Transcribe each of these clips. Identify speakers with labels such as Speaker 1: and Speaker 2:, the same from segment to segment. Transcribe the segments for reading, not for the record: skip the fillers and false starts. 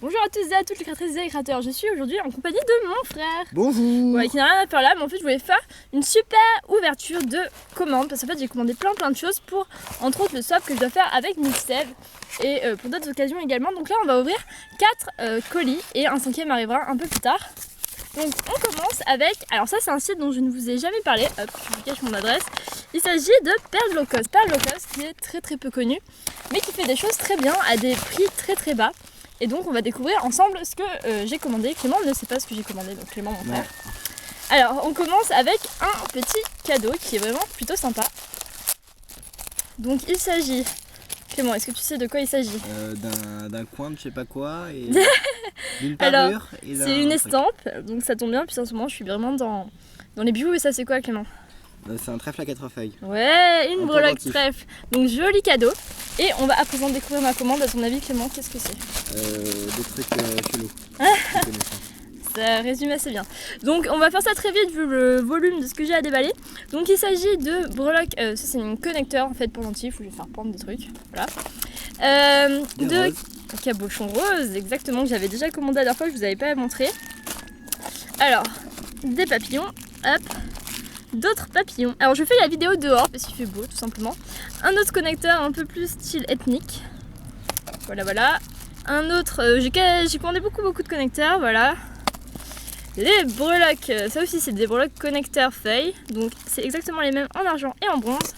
Speaker 1: Bonjour à tous et à toutes les créatrices et les créateurs, je suis aujourd'hui en compagnie de mon frère.
Speaker 2: Bonjour.
Speaker 1: Ouais, qui n'a rien à faire là, mais en fait je voulais faire une super ouverture de commandes parce qu'en fait j'ai commandé plein de choses pour entre autres le swap que je dois faire avec Mixev et pour d'autres occasions également. Donc là on va ouvrir 4 colis et un 5e arrivera un peu plus tard. Donc on commence avec, alors ça c'est un site dont je ne vous ai jamais parlé, hop je vous cache mon adresse. Il s'agit de Perle Low Cost. Perle Low Cost qui est très peu connu mais qui fait des choses très bien à des prix très bas. Et donc on va découvrir ensemble ce que j'ai commandé. Clément ne sait pas ce que j'ai commandé, donc Clément mon frère. Alors on commence avec un petit cadeau qui est vraiment plutôt sympa. Donc il s'agit... Clément, est-ce que tu sais de quoi il s'agit?
Speaker 2: D'un coin de je sais pas quoi et d'une parure.
Speaker 1: C'est une estampe, donc ça tombe bien, puis en ce moment je suis vraiment dans les bijoux. Et ça c'est quoi Clément?
Speaker 2: C'est un trèfle à 4 feuilles.
Speaker 1: Ouais, une breloque trèfle. Donc joli cadeau. Et on va à présent découvrir ma commande. À ton avis Clément, qu'est-ce que c'est?
Speaker 2: Des trucs chelous.
Speaker 1: Ça résume assez bien. Donc on va faire ça très vite vu le volume de ce que j'ai à déballer. Donc il s'agit de breloques, ça c'est un connecteur en fait pendentif où je vais faire pendre des trucs. Voilà. De cabochon rose, exactement, que j'avais déjà commandé la dernière fois, que je vous avais pas montré. Alors, des papillons, hop. D'autres papillons. Alors je fais la vidéo dehors parce qu'il fait beau tout simplement. Un autre connecteur un peu plus style ethnique. Voilà. Un autre, j'ai commandé beaucoup de connecteurs, voilà. Les breloques, ça aussi c'est des breloques connecteurs feuilles. Donc c'est exactement les mêmes en argent et en bronze.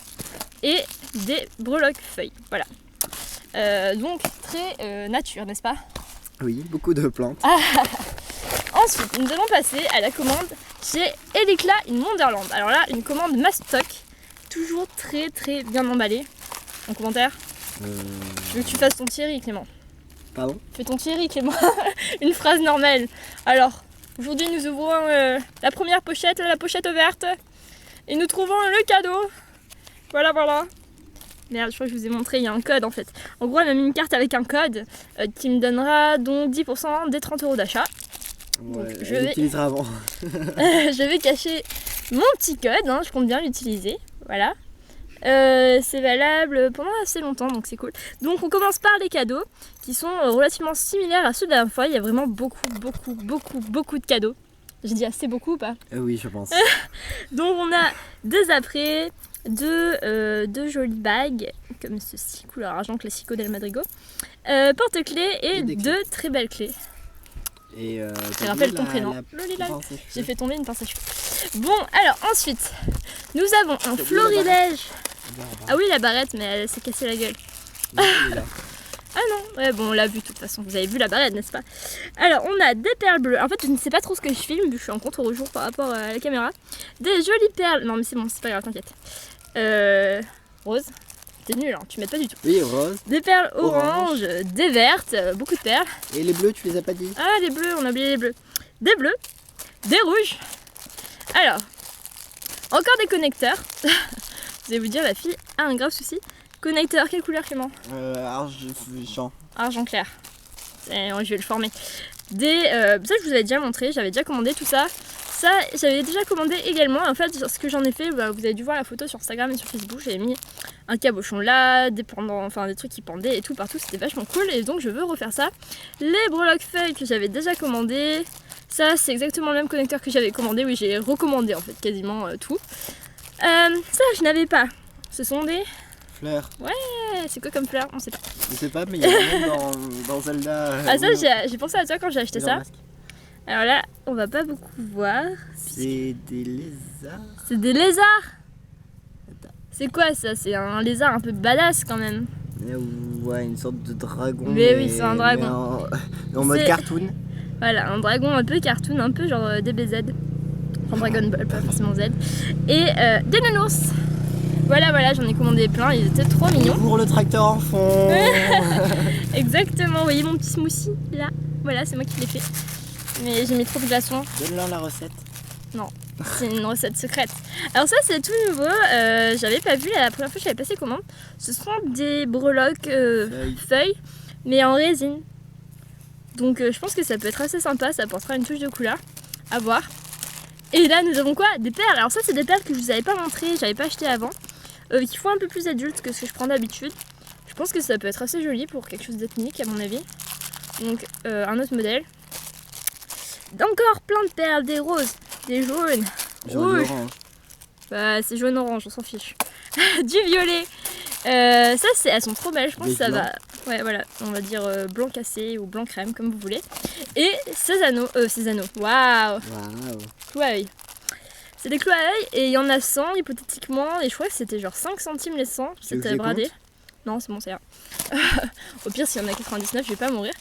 Speaker 1: Et des breloques feuilles, voilà. Donc très nature, n'est-ce pas?
Speaker 2: Oui, beaucoup de plantes.
Speaker 1: Ensuite, nous allons passer à la commande chez Elikla in Wonderland. Alors là, une commande mastoc, toujours très bien emballée. En commentaire, je veux que tu fasses ton Thierry, Clément.
Speaker 2: Pardon?
Speaker 1: Fais ton Thierry, Clément. Une phrase normale. Alors, aujourd'hui, nous ouvrons la première pochette, la pochette ouverte, et nous trouvons le cadeau. Voilà. Merde, je crois que je vous ai montré, il y a un code en fait. En gros, elle m'a mis une carte avec un code qui me donnera donc 10% des 30 € d'achat.
Speaker 2: Ouais, je l'utilisera avant.
Speaker 1: Je vais cacher mon petit code, hein, je compte bien l'utiliser. Voilà. C'est valable pendant assez longtemps, donc c'est cool. Donc on commence par les cadeaux qui sont relativement similaires à ceux de la dernière fois. Il y a vraiment beaucoup de cadeaux. J'ai dit assez beaucoup ou pas?
Speaker 2: Oui, je pense.
Speaker 1: Donc on a deux après, deux jolies bagues comme ceci, couleur argent classico del Madrigo, porte-clés et deux très belles clés. Et je rappelle ton prénom. J'ai fait tomber une pince à cheveux. Bon, alors ensuite, nous avons un florilège. Ah oui, la barrette, mais elle s'est cassée la gueule. Ah non, ouais, bon, on l'a vu de toute façon. Vous avez vu la barrette, n'est-ce pas? Alors, on a des perles bleues. En fait, je ne sais pas trop ce que je filme, vu que je suis en contre-jour par rapport à la caméra. Des jolies perles. Non, mais c'est bon, c'est pas grave, t'inquiète. Rose. T'es nul, hein, tu m'aides pas du tout.
Speaker 2: Oui, rose.
Speaker 1: Des perles orange, des vertes, beaucoup de perles.
Speaker 2: Et les bleus, tu les as pas dit?
Speaker 1: Ah, les bleus, on a oublié les bleus. Des bleus, des rouges. Alors, encore des connecteurs. Vous allez vous dire, la fille a un grave souci. Connecteur, quelle couleur Clément?
Speaker 2: Argent.
Speaker 1: Argent clair. Et je vais le former. Ça, je vous avais déjà montré, j'avais déjà commandé tout ça. Ça, j'avais déjà commandé également. En fait, ce que j'en ai fait, vous avez dû voir la photo sur Instagram et sur Facebook. J'avais mis un cabochon là, des trucs qui pendaient et tout partout. C'était vachement cool et donc je veux refaire ça. Les breloques feuilles que j'avais déjà commandé. Ça, c'est exactement le même connecteur que j'avais commandé. Oui, j'ai recommandé en fait quasiment tout. Ça, je n'avais pas. Ce sont des
Speaker 2: fleurs.
Speaker 1: Ouais, c'est quoi comme fleurs? On sait pas.
Speaker 2: Je sais pas, mais il y a même dans Zelda.
Speaker 1: Ah, ça, j'ai pensé à ça quand j'ai acheté ça. Alors là, on va pas beaucoup voir.
Speaker 2: C'est des lézards.
Speaker 1: C'est des lézards? C'est quoi ça? C'est un lézard un peu badass quand même.
Speaker 2: Ouais, une sorte de dragon.
Speaker 1: Mais oui, c'est un dragon.
Speaker 2: En mode cartoon.
Speaker 1: Voilà, un dragon un peu cartoon, un peu genre DBZ. Enfin Dragon Ball, pas forcément Z. Et des nounours. Voilà, j'en ai commandé plein, ils étaient trop mignons.
Speaker 2: Pour le tracteur en fond.
Speaker 1: Exactement, vous voyez mon petit smoothie là. Voilà, c'est moi qui l'ai fait. Mais j'ai mis trop de glaçons.
Speaker 2: Donne-leur la recette.
Speaker 1: Non, c'est une recette secrète. Alors ça c'est tout nouveau, j'avais pas vu la première fois que j'avais passé commande. Ce sont des breloques feuilles, mais en résine. Donc je pense que ça peut être assez sympa, ça apportera une touche de couleur. À voir. Et là nous avons quoi? Des perles. Alors ça c'est des perles que je vous avais pas montré, j'avais pas acheté avant. Qui font un peu plus adulte que ce que je prends d'habitude. Je pense que ça peut être assez joli pour quelque chose d'ethnique à mon avis. Donc un autre modèle. Encore plein de perles, des roses, des jaunes,
Speaker 2: Jaune et
Speaker 1: rouges.
Speaker 2: orange.
Speaker 1: Bah, c'est jaune-orange, on s'en fiche. Du violet. Ça, elles sont trop belles, je pense
Speaker 2: Des
Speaker 1: que ça
Speaker 2: blancs.
Speaker 1: va. Ouais, voilà, on va dire blanc cassé ou blanc crème, comme vous voulez. Et ces anneaux, waouh,
Speaker 2: Waouh.
Speaker 1: clous à œil. C'est des clous à œil et il y en a 100 hypothétiquement, et je crois que c'était genre 5 centimes les 100,
Speaker 2: Tu veux que je
Speaker 1: c'était
Speaker 2: les
Speaker 1: bradé.
Speaker 2: compte?
Speaker 1: Non, c'est bon, c'est rien. Au pire, s'il y en a 99, je vais pas mourir.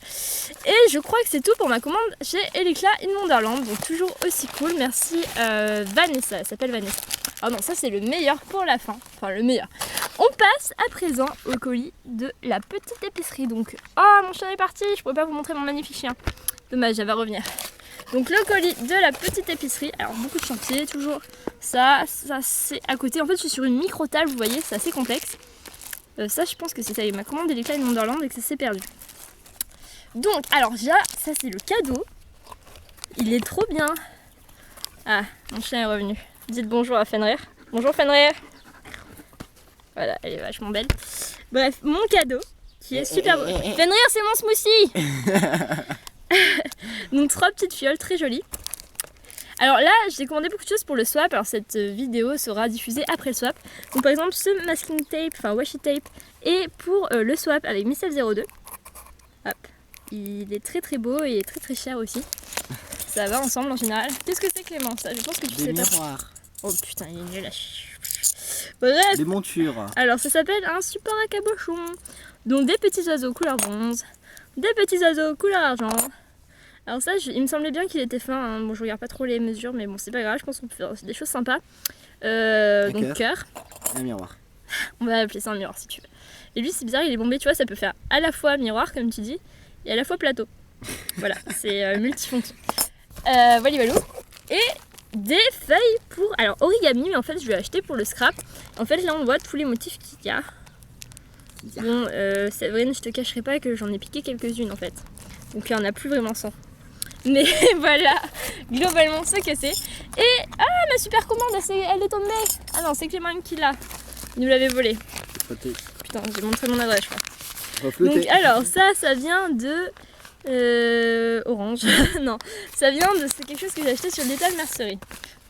Speaker 1: Et je crois que c'est tout pour ma commande chez Elecla in Wonderland. Donc toujours aussi cool. Merci Vanessa. Elle s'appelle Vanessa. Oh non, ça c'est le meilleur pour la fin. Enfin, le meilleur. On passe à présent au colis de la petite épicerie. Donc, oh, mon chien est parti. Je pourrais pas vous montrer mon magnifique chien. Dommage, elle va revenir. Donc le colis de la petite épicerie. Alors beaucoup de chantiers, toujours. Ça c'est à côté. En fait, je suis sur une micro-table, vous voyez, c'est assez complexe. Ça, je pense que c'était ma commande d'Elecla in Wonderland et que ça s'est perdu. Donc, alors, déjà, ça c'est le cadeau. Il est trop bien. Ah, mon chien est revenu. Dites bonjour à Fenrir. Bonjour Fenrir. Voilà, elle est vachement belle. Bref, mon cadeau, qui est super beau. Fenrir, c'est mon smoothie. Donc, 3 petites fioles très jolies. Alors là, j'ai commandé beaucoup de choses pour le swap. Alors cette vidéo sera diffusée après le swap. Donc par exemple, ce masking tape, enfin washi tape, et pour le swap avec Missel 02. Hop, il est très très beau et très très cher aussi. Ça va ensemble en général. Qu'est-ce que c'est Clément ça? Je pense que tu sais
Speaker 2: Des
Speaker 1: pas.
Speaker 2: miroirs.
Speaker 1: Oh putain, il est nul là. Bref,
Speaker 2: Des montures.
Speaker 1: alors ça s'appelle un support à cabochon. Donc des petits oiseaux couleur bronze, des petits oiseaux couleur argent. Alors ça, il me semblait bien qu'il était fin, hein. Bon je regarde pas trop les mesures mais bon c'est pas grave, je pense qu'on peut faire des choses sympas. Donc cœur,
Speaker 2: Un miroir.
Speaker 1: on va appeler ça un miroir si tu veux. Et lui c'est bizarre, il est bombé, tu vois, ça peut faire à la fois miroir comme tu dis, et à la fois plateau. Voilà, c'est multifonction. Voilà. Et des feuilles pour, alors origami, mais en fait je vais acheter pour le scrap. En fait là on voit tous les motifs qu'il y a. Bon, Séverine, je te cacherai pas que j'en ai piqué quelques-unes en fait. Donc il n'y en a plus vraiment 100. Mais voilà, globalement ce que c'est. Et ah, ma super commande, elle est tombée. Ah non, c'est Clément qui l'a. Il nous l'avait volée. Putain, j'ai montré mon adresse, je crois. Donc alors, ça vient de Orange. Non, ça vient de, c'est quelque chose que j'ai acheté sur Little Mercery.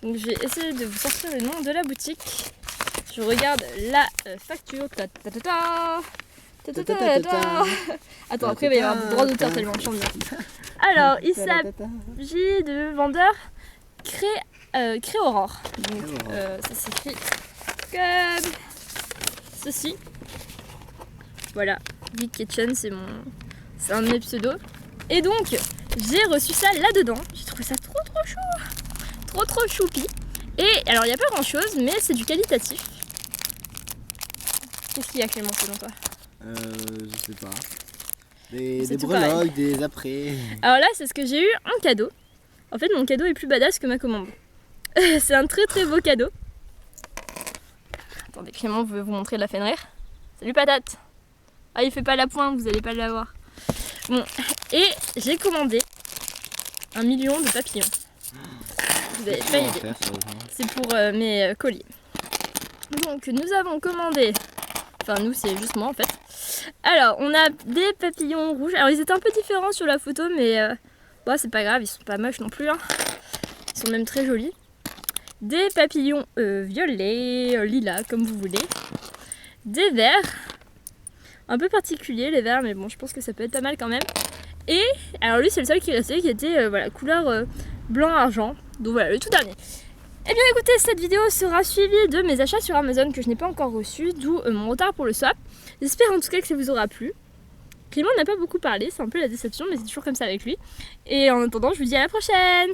Speaker 1: Donc je vais essayer de vous sortir le nom de la boutique. Je regarde la facture. Attends, après il va y avoir des droits d'auteur tellement je chante bien. Alors, il s'agit de vendeur Créaurore. Donc, ça s'écrit comme ceci. Voilà, Big Kitchen, c'est un de mes pseudos. Et donc, j'ai reçu ça là-dedans. J'ai trouvé ça trop chaud. Trop choupi. Et alors, il n'y a pas grand-chose, mais c'est du qualitatif. Qu'est-ce qu'il y a, Clément, selon toi?
Speaker 2: Je sais pas. Des
Speaker 1: tout
Speaker 2: breloques, des après.
Speaker 1: Alors là, c'est ce que j'ai eu en cadeau. En fait, mon cadeau est plus badass que ma commande. C'est un très beau cadeau. Attendez, Clément veut vous montrer la Fenrir. Salut patate. Ah, il fait pas la pointe, vous allez pas l'avoir. Bon, et j'ai commandé 1 million de papillons. Vous avez pas idée. C'est pour mes colis. Donc, nous avons commandé. Enfin, nous, c'est juste moi en fait. Alors, on a des papillons rouges. Alors, ils étaient un peu différents sur la photo, mais bah, c'est pas grave, ils sont pas moches non plus. Hein. Ils sont même très jolis. Des papillons violets, lilas, comme vous voulez. Des verts. Un peu particuliers, les verts, mais bon, je pense que ça peut être pas mal quand même. Et, alors lui, c'est le seul qui restait, qui était voilà, couleur blanc-argent. Donc voilà, le tout dernier. Eh bien écoutez, cette vidéo sera suivie de mes achats sur Amazon que je n'ai pas encore reçus, d'où mon retard pour le swap. J'espère en tout cas que ça vous aura plu. Clément n'a pas beaucoup parlé, c'est un peu la déception, mais c'est toujours comme ça avec lui. Et en attendant, je vous dis à la prochaine!